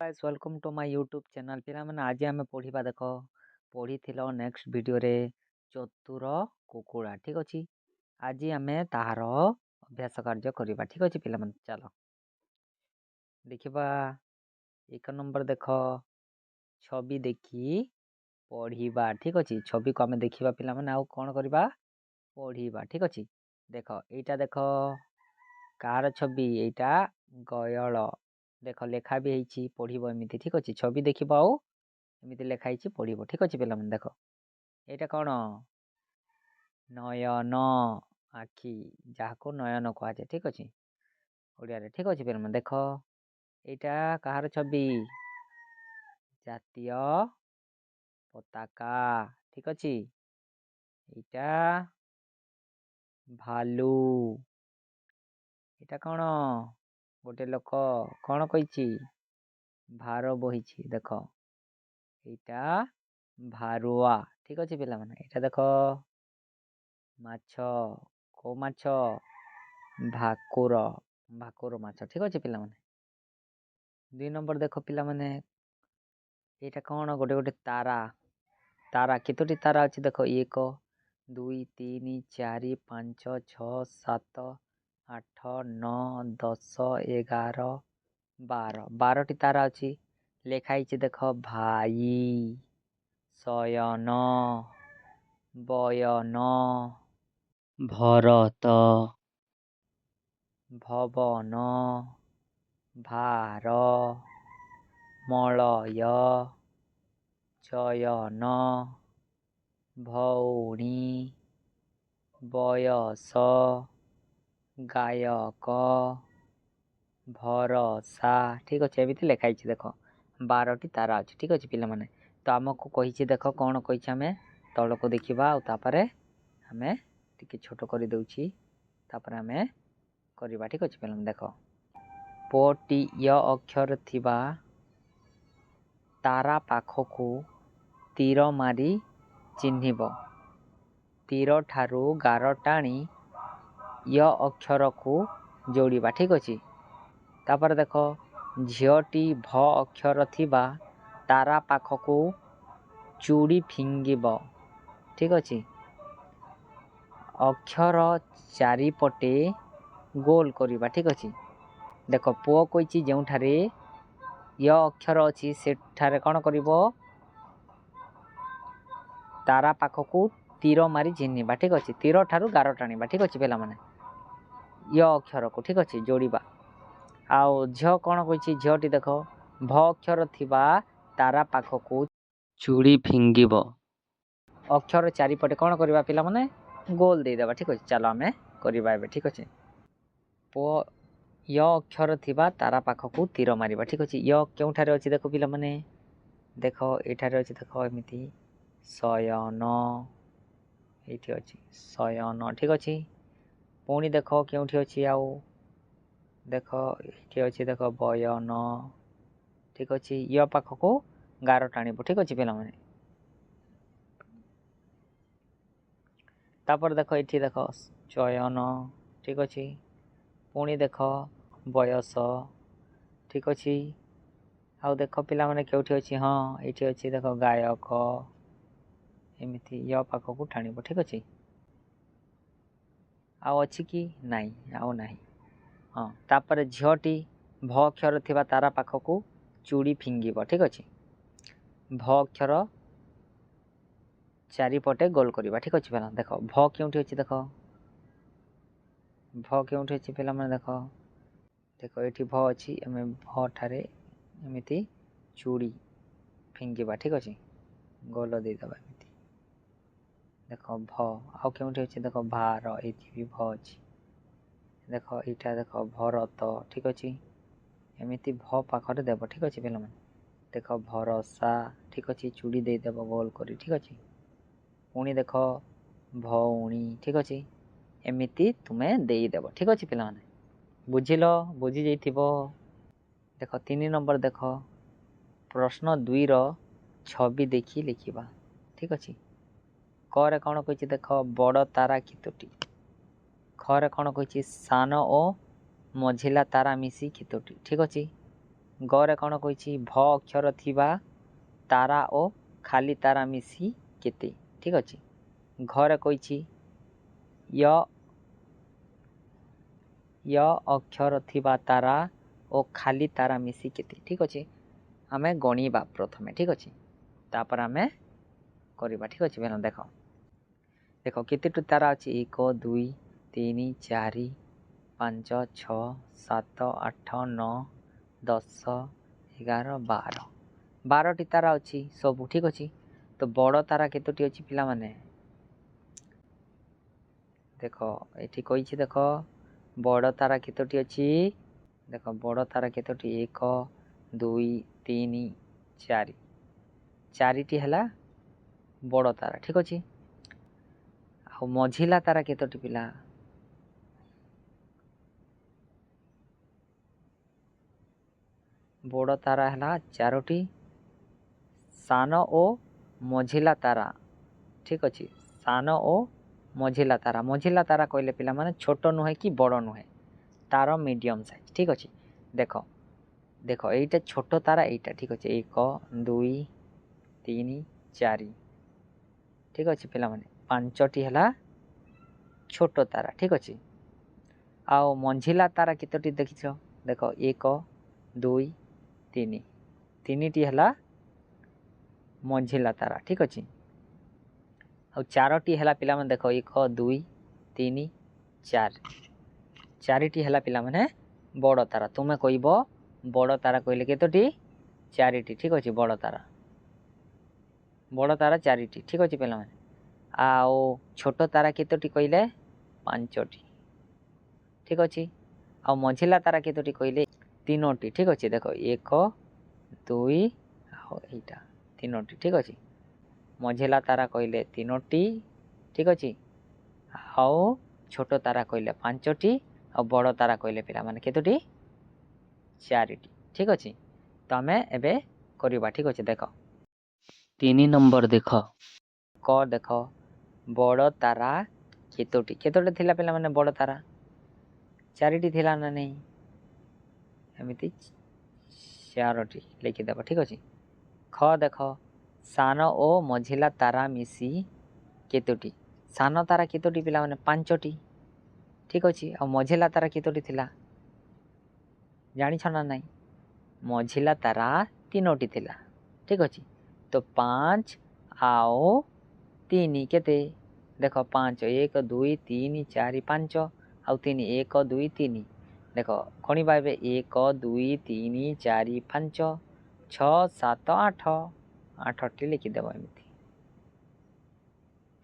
Guys welcome to my YouTube channel पिला माने आज आमे पढ़िबा देखो पढ़िथिलो नेक्स्ट वीडियो रे चतुर कुकुड़ा ठीक अछि। आज आमे ताहार अभ्यास कार्य करिबा ठीक अछि पिला माने चलो देखिबा। एक नंबर देखो छवि देखी पढ़िबा ठीक अछि। छवि को आमे देखिबा पिला माने आउ कोन करिबा पढ़िबा ठीक अछि। देखो एटा देखो कार छवि एटा गयल देख लेखा भी है पढ़ो एमती ठीक अच्छे। छवि देख एमती लेखाई पढ़ो ठीक अच्छे पे देख यहाँ कौन नयन आखि जहाँ को नयन कहुए ठीक अच्छे ओडिया ठीक अच्छे पे देख यहाँ कहार छवि जातीय पताका ठीक अच्छे। यहाँ भालू यहाँ कौन गोटे लोक कौन कही भार बही देख यहाँ भारुआ ठीक अच्छे पिला माने। यहाँ देख माछ को माछ भाकुर भाकुर माछ ठीक अच्छे पिला माने। 2 नंबर देख पिला माने यहाँ कौन गोटे गोटे तारा तारा केतोटी तारा अच्छे देख 1 2 3 4 5 6 7 8 9 10 11 12 टी तारा अच्छी लेखाई देख भाई शयन बयन भरत भवन भार मलय चयन भौणी बयस गायक भरसा ठीक अच्छे एमती लेखाई देख 12 टी तारा अच्छे ठीक अच्छे पिला माने। तो आमको कही देख कौन कही आम तल को देखा आम टे छोट कर दूची आम करवा ठीक अच्छे पे देख पटी य अक्षर थिबा तारा पाखकू तीर मारी चिन्हिब तीर ठारू गार टाणी य अक्षर को जोड़िबा ठीक अच्छे। तापर देख झीटी भ अक्षर थिबा तारा पाखकू चूड़ी फिंगिब ठीक अच्छे। अक्षर चारिपटे गोल करवा ठीक अच्छे। देख पुओ कही जो य अक्षर अच्छी से कौन कर तारा पाखकू तीर मारी चिन्हिबा ठीक अच्छे तीर ठारू गार टाणीबा ठीक अच्छे पे माने य अक्षर को ठीक अच्छे जोड़िबा। आउ झ कौन कही झटी देख भ अक्षर थिबा तारा पाखकू चूड़ी फिंगिब अक्षर चारिपटे कौन करवा पिला माने गोल देदेबा ठीक अच्छे। चलो आम करवा ठीक अच्छे। य अक्षर थिबा तारा पाखकू तीर मारिबा ठीक अच्छे। य क्योंठारे अच्छी देख पिला माने देख एठारे अच्छी देख एमती शयन ये अच्छी शयन ठीक अच्छे। पुणी देख क्योंठी अच्छी आउ देख ये अच्छी देख बयन ठीक अच्छे य पाखकू गार टाणीब ठीक अच्छे पे माने। तापर देख ये देख चयन ठीक अच्छे पुणी देख बयस ठीक अच्छे। आउ देख पिला माने क्योंठी अच्छी हाँ ये अच्छी देख गायक एमती य पाखकू टाणीब ठीक अच्छे। आउ अच्छी कि नाई आउ नाही हाँ तापर झीटी भ अक्षर थिबा तारा पाखकू चूड़ी फिंगिब ठीक अच्छे। भ अक्षर चारिपटे गोल करवा ठीक अच्छे पे देख भ क्योंठी अच्छी देख भ क्योंठी अच्छी पे देख देख ये भ अच्छी आम भ ठारे एमती चूड़ी फिंगिबा ठीक अच्छे गोल देदेबा एमती देख भ आउ क्योंठी अच्छे देख भार ये भी भ अच्छी देख यहाँ देख भरत ठीक अच्छे एमती भ पाखरे देव ठीक अच्छे पे देख भरसा ठीक अच्छे चूड़ी देदेव गोल कर ठीक अच्छे। पुणी देख भौणी ठीक अच्छे एमती तुम्हें देदेव ठीक अच्छे पे बुझिल बुझी जाइथिबो। देख 3 नंबर देख प्रश्न 2 रो छवि देखी लिखिबा ठीक अच्छे। क रे कौन कही देख बड़ तारा केतोटी ख रे कौन कही सान ओ मझिला तारा मिसी केतोटी ठीक अच्छे। ଗରେ କ'ଣ କହିଛି ଭ ଅକ୍ଷର ଥିବା ତାରା ଓ ଖାଲି ତାରା ମିଶି କେତେ? ଠିକ୍ ଅଛି। ଘରେ କହିଛି ୟ ଅକ୍ଷର ଥିବା ତାରା ଓ ଖାଲି ତାରା ମିଶି କେତେ? ଠିକ୍ ଅଛି। ଆମେ ଗଣିବା ପ୍ରଥମେ, ଠିକ୍ ଅଛି, ତାପରେ ଆମେ କରିବା, ଠିକ୍ ଅଛି। ବେଲ ଦେଖ କେତେଟି ତାରା ଅଛି? 1 2 3 4 5 6 7 8 9 10 11 12 12ଟି ତାରା ଅଛି ସବୁ, ଠିକ୍ ଅଛି। ତ ବଡ଼ ତାରା କେତୋଟି ଅଛି ପିଲାମାନେ? ଦେଖ ଏଠି କହିଛି, ଦେଖ ବଡ଼ ତାରା କେତୋଟି ଅଛି? ଦେଖ ବଡ଼ ତାରା କେତୋଟି? 1 2 3 4 4ଟି ହେଲା ବଡ଼ ତାରା, ଠିକ୍ ଅଛି। ଆଉ ମଝିଲା ତାରା କେତୋଟି ପିଲା? ବଡ଼ ତାରା ହେଲା 4ଟି, ସାନ ଓ ମଝିଲା ତାରା, ଠିକ୍ ଅଛି। ସାନ ଓ ମଝିଲା ତାରା, ମଝିଲା ତାରା କହିଲେ ପିଲାମାନେ ଛୋଟ ନୁହେଁ କି ବଡ଼ ନୁହେଁ, ତାର ମିଡ଼ିୟମ୍ ସାଇଜ୍, ଠିକ୍ ଅଛି। ଦେଖ ଏଇଟା ଛୋଟ ତାରା, ଏଇଟା, ଠିକ୍ ଅଛି। 1 2 3 4, ଠିକ୍ ଅଛି ପିଲାମାନେ। 5ଟି ହେଲା ଛୋଟ ତାରା, ଠିକ୍ ଅଛି। ଆଉ ମଝିଲା ତାରା କେତୋଟି ଦେଖିଛ? ଦେଖ 1 2 3, 3ଟି ହେଲା ମଝିଲା ତାରା, ଠିକ୍ ଅଛି। ଆଉ 4ଟି ହେଲା ପିଲାମାନେ, ଦେଖ 1 2 3 4, 4ଟି ହେଲା ପିଲାମାନେ ବଡ଼ ତାରା। ତୁମେ କହିବ ବଡ଼ ତାରା କହିଲେ କେତୋଟି? 4ଟି, ଠିକ୍ ଅଛି। ବଡ଼ ତାରା 4ଟି, ଠିକ୍ ଅଛି ପିଲାମାନେ। ଆଉ ଛୋଟ ତାରା କେତୋଟି କହିଲେ? 5ଟି, ଠିକ୍ ଅଛି। ଆଉ ମଝିଲା ତାରା କେତୋଟି କହିଲେ? 3ଟି, ଠିକ୍ ଅଛି। ଦେଖ 1 2 ଆଉ ଏଇଟା 3ଟି, ଠିକ୍ ଅଛି। ମଝିଲା ତାରା କହିଲେ 3ଟି, ଠିକ୍ ଅଛି। ଆଉ ଛୋଟ ତାରା କହିଲେ 5ଟି, ଆଉ ବଡ଼ ତାରା କହିଲେ ପିଲାମାନେ କେତୋଟି? 4ଟି, ଠିକ୍ ଅଛି। ତ ଆମେ ଏବେ କରିବା, ଠିକ୍ ଅଛି। ଦେଖ 3 ନମ୍ବର ଦେଖ ବଡ଼ ତାରା କେତୋଟି? କେତୋଟି ଥିଲା ପିଲାମାନେ ବଡ଼ ତାରା? 4ଟି ଥିଲା ନା ନାହିଁ? ଏମିତି 4ଟି ଲେଖିଦେବ, ଠିକ୍ ଅଛି। ଦେଖ ସାନ ଓ ମଝିଲା ତାରା ମିଶି କେତୋଟି? ସାନ ତାରା କେତୋଟି ପିଲାମାନେ? 5ଟି, ଠିକ୍ ଅଛି। ଆଉ ମଝିଲା ତାରା କେତୋଟି ଥିଲା ଜାଣିଛ ନା ନାହିଁ? ମଝିଲା ତାରା 3ଟି ଥିଲା, ଠିକ୍ ଅଛି। ତ 5 ଆଉ 3 କେତେ? ଦେଖ 5 1 2 3 4 5 ଆଉ 3 1 2 3, ଦେଖ ଗଣିବା ଏବେ 1 2 3 4 5 6 7 8, 8ଟି ଲେଖିଦେବ ଏମିତି,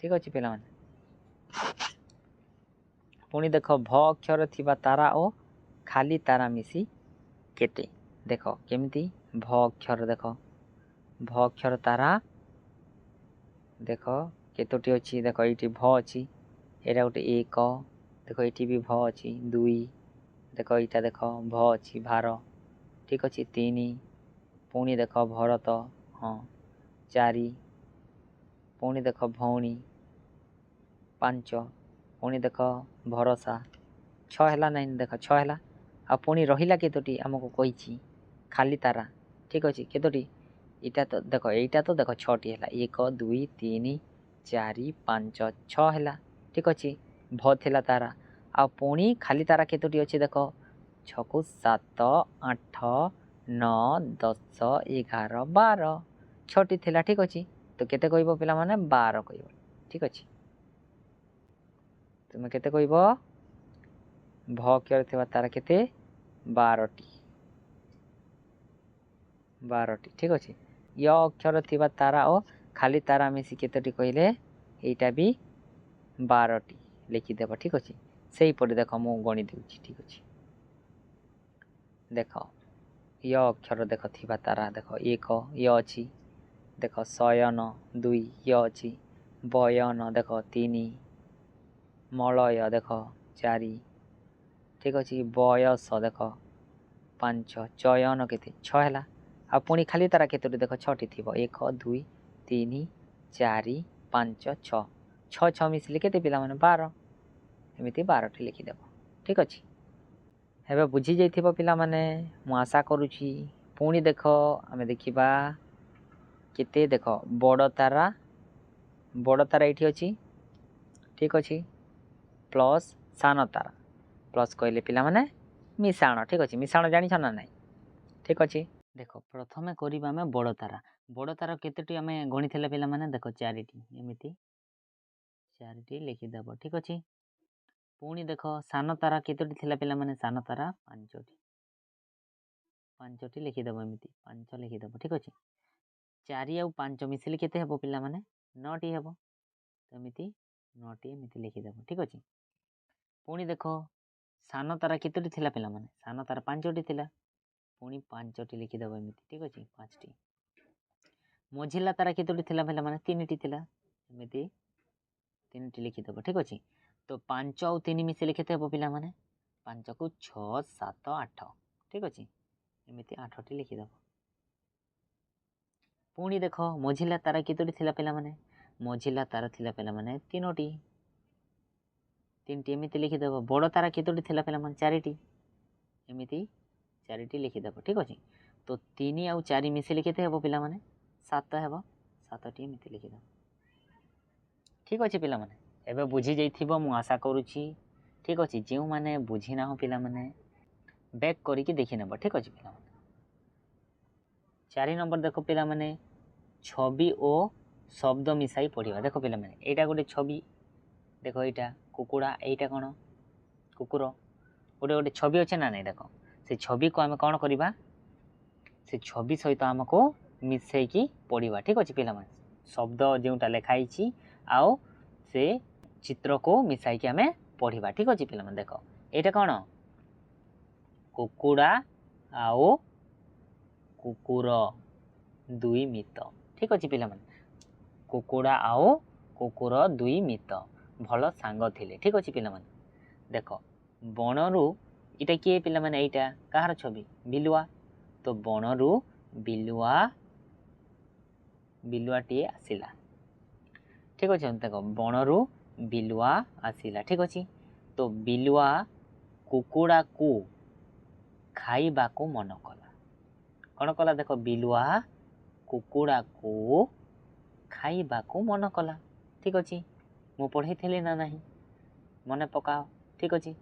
ଠିକ୍ ଅଛି ପିଲାମାନେ। ପୁଣି ଦେଖ ଭ ଅକ୍ଷର ଥିବା ତାରା ଓ ଖାଲି ତାରା ମିଶି କେତେ? ଦେଖ କେମିତି ଭ ଅକ୍ଷର, ଦେଖ ଭ ଅକ୍ଷର ତାରା ଦେଖ କେତୋଟି ଅଛି? ଦେଖ ଏଇଠି ଭ ଅଛି, ଏଇଟା ଗୋଟେ 1, ଦେଖ ଏଇଠି ବି ଭ ଅଛି 2, ଦେଖ ଏଇଟା ଦେଖ ଭ ଅଛି ଭାର, ଠିକ୍ ଅଛି 3, ପୁଣି ଦେଖ ଭରତ, ହଁ 4, ପୁଣି ଦେଖ ଭଉଣୀ 5, ପୁଣି ଦେଖ ଭରସା 6 ହେଲା ନାହିଁ? ଦେଖ 6 ହେଲା। ଆଉ ପୁଣି ରହିଲା କେତୋଟି? ଆମକୁ କହିଛି ଖାଲି ତାରା, ଠିକ୍ ଅଛି। କେତୋଟି? ଏଇଟା ତ ଦେଖ 6ଟି ହେଲା। 1 2 3 4 5 6 ହେଲା, ଠିକ୍ ଅଛି। ଭ ଥିଲା ତାରା। ଆଉ ପୁଣି ଖାଲି ତାରା କେତୋଟି ଅଛି? ଦେଖ 6କୁ 7 8 9 10 11 12, 6ଟି ଥିଲା, ଠିକ୍ ଅଛି। ତ କେତେ କହିବ ପିଲାମାନେ? 12 କହିବ, ଠିକ୍ ଅଛି। ତୁମେ କେତେ କହିବ? ଭ ଅକ୍ଷର ଥିବା ତାରା କେତେ? 12ଟି, ଠିକ୍ ଅଛି। ୟ ଅକ୍ଷର ଥିବା ତାରା ଓ ଖାଲି ତାରା ମିଶି କେତୋଟି କହିଲେ? ଏଇଟା ବି 12ଟି ଲେଖିଦେବ, ଠିକ୍ ଅଛି। ସେଇପରି ଦେଖ ମୁଁ ଗଣି ଦେଉଛି, ଠିକ୍ ଅଛି। ଦେଖ ୟ ଅକ୍ଷର ଦେଖ ଥିବା ତାରା, ଦେଖ 1 ୟ ଅଛି, ଦେଖ ଶୟନ 2 ୟ ଅଛି, ବୟନ ଦେଖ 3, ମଳୟ ଦେଖ 4, ଠିକ୍ ଅଛି। ବୟସ ଦେଖ 5, ଚୟନ କେତେ? 6 ହେଲା। ଆଉ ପୁଣି ଖାଲି ତାରା କେତୋଟି? ଦେଖ 6ଟି ଥିବ। 1 2 3 4 5 6, 6 ମିଶିଲେ କେତେ ପିଲାମାନେ? 12, ଏମିତି 12ଟି ଲେଖିଦେବ, ଠିକ୍ ଅଛି। ଏବେ ବୁଝି ଯାଇଥିବ ପିଲାମାନେ, ମୁଁ ଆଶା କରୁଛି पुणी देख आम देखा केते देख बड़ तारा ये अच्छी ठीक अच्छे प्लस सान तारा प्लस कहले पिला माने मिशाण ठीक अच्छे मिशाण जानी ना ना ठीक अच्छे देख प्रथम करवा आम बड़ तारा केतोटी आम गणी पिला माने देख 4टी एमती 4टी लिखिदेव ठीक अच्छे पुणी देख सान तारा केतोटी थिला पिला माने सान तारा 5टी लिखिदेव एमती 5 लिखिदेव ठीक अच्छे 4 आउ 5 मिसिले केते हेबो पिला माने 9टी हेबो एमती 9टी एमती लिखिदेव ठीक अच्छे पुणी देख सान तारा केतोटी थिला पिला माने सान तारा 5टी थिला पुणी 5टी लिखिदेव एमती ठीक अच्छे 5टी मझिला तारा केतोटी थिला पिला माने 3टी थिला एमती 3टी लिखिदेव ठीक अच्छे तो 5 आउ 3 मिसिले केते हेबो पिला माने 5 को 6 7 8 ठीक अच्छे एमती 8टी लिखिदेव पुणी देख मझिला तारा केतोटी थिला पिला माने मझिला तारा थिला पिला माने 3टी 3टी एमती लिखिदेव बड़ तारा केतोटी थिला पिला माने 4टी एमती 4टी लिखिदेव ठीक अच्छे तो 3 आउ 4 मिसिले केते हेबो पिला माने 7 हेबो 7टी एमती लिखिदेव ठीक अच्छे पिला माने एबे बुझी जाइथिबो मु आशा करूची ठीक अच्छे जो माने बुझी ना हो पिला माने बैक करिकी देखि नेबो ठीक अच्छे पिला माने 4 नंबर देखो पिला माने छवि और शब्द मिसाई पढ़िबा देखो पिला माने एटा गोटे छवि देखो एटा कुकुड़ा एटा कोन कुकुर गोटे गोटे छवि अच्छे ना नहीं देखो से छवि को आम कौन करवा से छवि सहित आमको मिसेकी पढ़ा ठीक अच्छे पिला माने शब्द जोटा लिखाई आउ से चित्र को मिसाई आम पढ़ा ठीक अच्छे पिला माने देखो एटा कौन कुकुड़ा आउ कुकुर दुई मित ठीक अच्छे पिला माने कुकुड़ा आउ कुकुर दुई मित भल सांग थिले ठीक अच्छे पिला माने देख बनरू इटा किए पिला माने एटा कहार छवि बिलुआ तो बनरू बिलुआ टीए आसिला ठीक अच्छे देख बनरू बिलुआ आसिला ठीक अच्छे तो बिलुआ कुकुड़ा को खाइबा को मन कला कौन कला देख बिलुआ कुकुड़ा को खाइबा को मन कला ठीक अच्छे मु पढ़े थी ना नहीं मन पकाओ ठीक अच्छे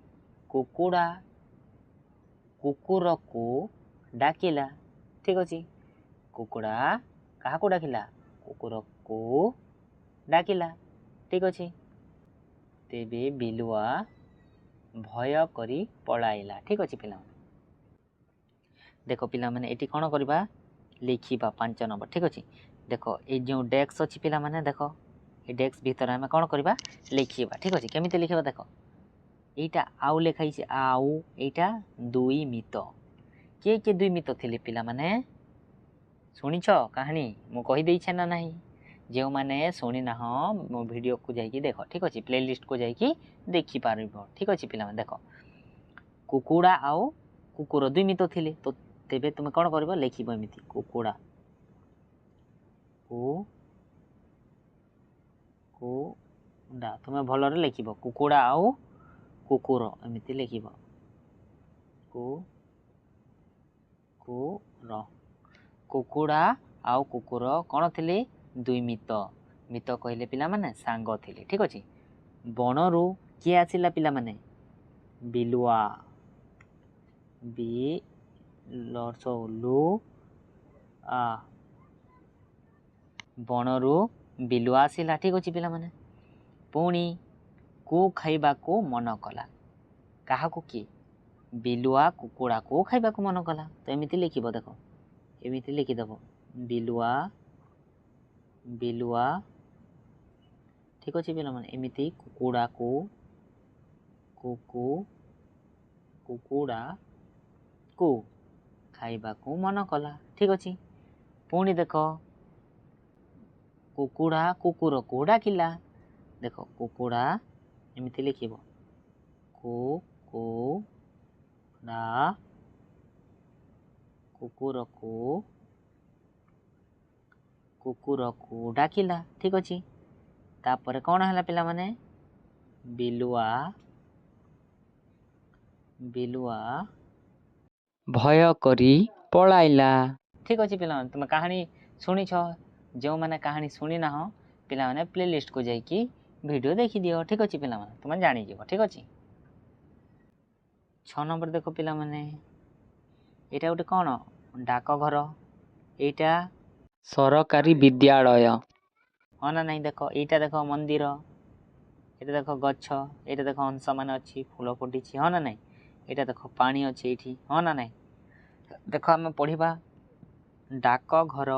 कुकुड़ा कुकुर को डाकिला ठीक अच्छे कुकुड़ा क्या को डाकिला कुकुर को डाकिला ठीक अच्छे तेबे बिलुआ भय करी पलाइला ठीक अच्छे पिला देख पिला माने एटी कौन करवा लिखा 5 नंबर ठीक अच्छे देख ये जो डेस्क अच्छी पिला माने देख ये डेस्क भीतर आम कौन करवा लिखा ठीक अच्छे केमी लिखा देख यहीटा आउ लिखाई आउ यहीटा दुई मित किए किए दुई मित थे पिला माने शुणिछ कहानी मु कहीदे ना ना जो मैंने शुणी ना मो वीडियो को जाकि देख ठीक अच्छे प्लेलिस्ट को जाकि देखिपार ठीक अच्छे पिला देख कुकुड़ा आउ कुकुर दुई मित थे तो तेबे तुम कौन कर लिख एमती कुकुड़ा तुम भल लिख कुकुड़ा आउ कुकुर एमती लिख कुकुड़ा आउ कुकुर कौन थे दुई मित मित कहले पिला माने सांग थिले ठीक अच्छे बनरू किए आसिला पिला माने बिलुआ बनरू बिलुआ आसिला ठीक अच्छे पिला माने पुणी को खाइबा को मन कला क्या किए बिलुआ कुकुड़ा को खाइबा को मन कला तो एमती लिख देख एमती लिखिदेव बिलुआ ठीक अच्छे पिला माने एमती कुकुड़ा को कुकुड़ा को खाइबा को मन कला ठीक अच्छे पुणी देख कुकुड़ा कुकुर को डाकिला देख कुकुड़ा एमती लिख कुकुर को डाकिला ठीक अच्छे तापर कौन है पिला माने बिलुआ भय करी पलाइला ठीक अच्छे पिला तुम कहानी शुणी जो मैंने कहानी शुणी ना पिला माने प्लेलिस्ट को जाइए वीडियो देखी दियो ठीक अच्छे पिला माने तुम जानी जीव ठीक अच्छे 6 नंबर देख पिला माने एटा गोटे कौन डाकघर एटा सरकारी विद्यालय हाँ ना नहीं देख एटा देख मंदिर एटा देख गछ एटा देख हंस मान अच्छी फूल फुटी हाँ ना नहीं एटा देख पानी अच्छे ये हाँ ना नहीं देख आम पढ़ा डाकघर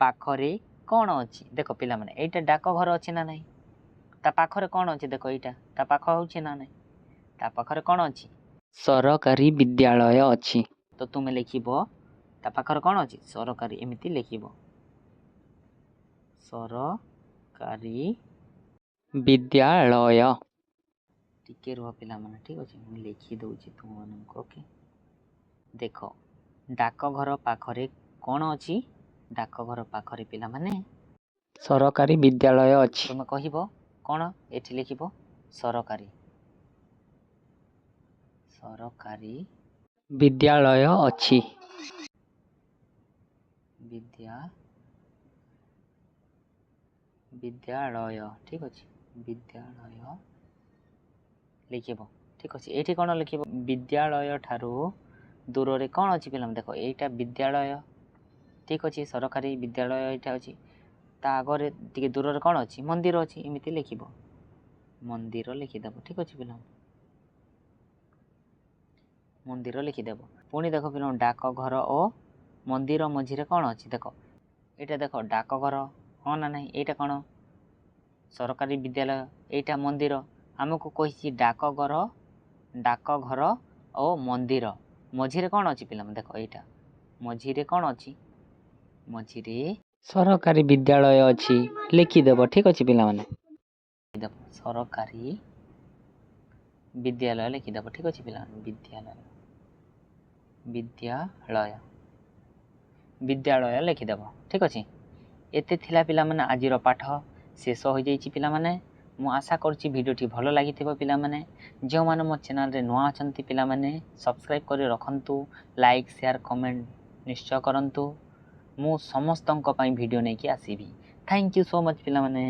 पाखरे कौन अच्छी देख पिला माने एटा डाकघर अच्छी ना नहीं ता पाखरे कौन अच्छी देख एटा ता पाख होछि ना नहीं ता पाखरे कौन अच्छी सरकारी विद्यालय अच्छी तो तुम्हें लिखिबो ता पाखरे कौन अच्छी सरकारी एमिति लिखिबो सरकारी विद्यालय टिके रुह पिला माने ठीक अछि मु लिखि दउछि तुम मानको ओके देखो डाकघर पाखरे कौन अच्छी डाकघर पाखरे पिला माने सरकारी विद्यालय अच्छी तुम कहिबो कौन एठी लिखिबो सरकारी सरकारी विद्यालय अच्छी विद्यालय ठीक अच्छे विद्यालय लिखिबो ठीक अच्छे एठी कौन लिखिबो विद्यालय ठारू दूर रे कौन अच्छी पिला देखो एटा विद्यालय ठीक अच्छे सरकारी विद्यालय एटा अच्छी ता आगे टिके दूर रे कौन अच्छी मंदिर अच्छी एमती लिखिबो मंदिर लिखिदेव ठीक अच्छे पिला मंदिर लिखिदेव पुणी देख पिला डाकघर और मंदिर मझीरे कौन अच्छी देख एटा देख डाकघर हाँ ना नहीं एटा कौन सरकारी विद्यालय एटा मंदिर आमको कही डाकघर और मंदिर मझीरे कौन अच्छी पिला देख एटा मझीरे कौन अच्छी मझीरे सरकारी विद्यालय अच्छी लिखिदेव ठीक अच्छे पिला माने सरकारी विद्यालय लिखिदेव ठीक अच्छे पिला विद्यालय लिखिदेव ठीक अच्छे एते थिला पिला माने आजिर पाठ शेष हो जाइछि पिला माने मु आशा करछि भिडियोटी भल लागिथिबो पिला माने जो माने मो चैनल रे नुआ अछंती पिला माने सब्सक्राइब करि रखंतु लाइक शेयर कमेंट निश्चय करंतु मु समस्तंक पई वीडियो नै कि आसीबी थैंक यू सो मच पिला माने।